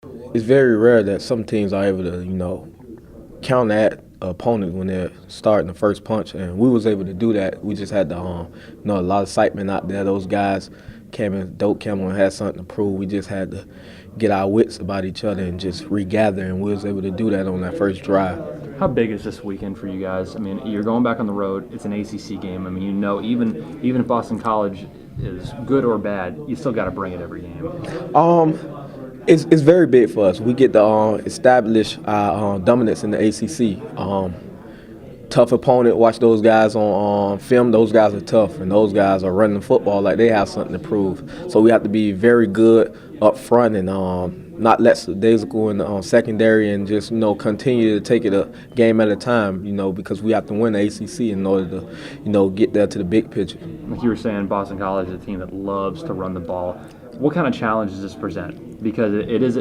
It's very rare that some teams are able to, counter at opponents when they're starting the first punch, and we was able to do that. We just had a lot of excitement out there. Those guys came in dope camel and had something to prove. We just had to get our wits about each other and just regather, and we was able to do that on that first drive. How big is this weekend for you guys? I mean, you're going back on the road. It's an ACC game. I mean, even if Boston College is good or bad, you still got to bring it every game. It's very big for us. We get to establish our dominance in the ACC. Tough opponent. Watch those guys on film. Those guys are tough, and those guys are running the football like they have something to prove. So we have to be very good up front and not let days go in the secondary, and just continue to take it a game at a time. Because we have to win the ACC in order to get there to the big picture. Like you were saying, Boston College is a team that loves to run the ball. What kind of challenge does this present? Because it is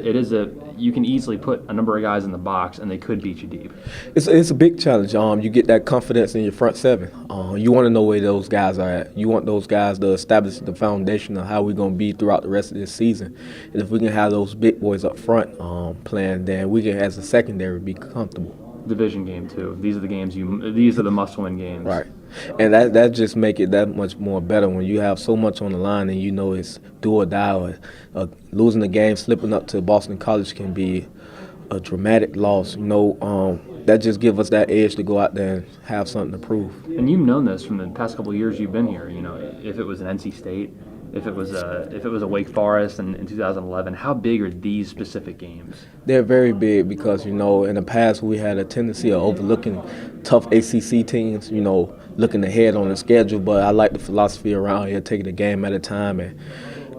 you can easily put a number of guys in the box and they could beat you deep. It's a big challenge. You get that confidence in your front seven. You want to know where those guys are at. You want those guys to establish the foundation of how we're going to be throughout the rest of this season. And if we can have those big boys up front playing, then we can, as a secondary, be comfortable. Division game too. These are the games these are the must-win games. Right. And that just make it that much more better when you have so much on the line and it's do or die. Or losing the game, slipping up to Boston College can be a dramatic loss. That just gives us that edge to go out there and have something to prove. And you've known this from the past couple of years you've been here. If it was an NC State, if it was a Wake Forest in 2011, how big are these specific games? They're very big because in the past we had a tendency of overlooking tough ACC teams. Looking ahead on the schedule, but I like the philosophy around here, taking a game at a time. And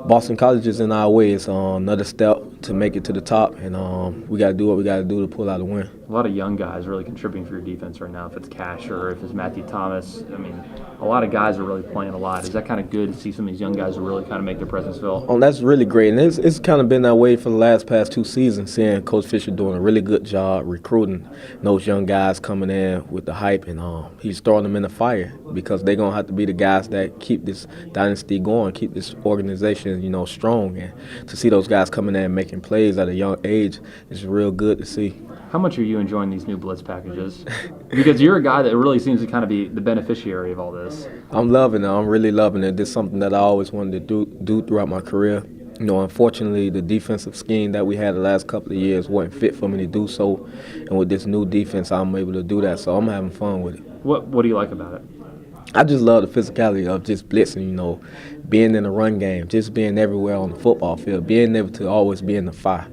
Boston College is in our way. It's another step to make it to the top, and we got to do what we got to do to pull out a win. A lot of young guys really contributing for your defense right now. If it's Cash or if it's Matthew Thomas, I mean, a lot of guys are really playing a lot. Is that kind of good to see some of these young guys who really kind of make their presence felt? Oh, that's really great, and it's kind of been that way for the past 2 seasons, seeing Coach Fisher doing a really good job recruiting those young guys coming in with the hype, and he's throwing them in the fire because they're going to have to be the guys that keep this dynasty going, keep this organization, strong. And to see those guys coming in and making plays at a young age is real good to see. How much are you enjoying these new blitz packages? Because you're a guy that really seems to kind of be the beneficiary of all this. I'm loving it. I'm really loving it. This is something that I always wanted to do throughout my career. Unfortunately, the defensive scheme that we had the last couple of years wasn't fit for me to do so. And with this new defense, I'm able to do that. So I'm having fun with it. What do you like about it? I just love the physicality of just blitzing, being in the run game, just being everywhere on the football field, being able to always be in the fire.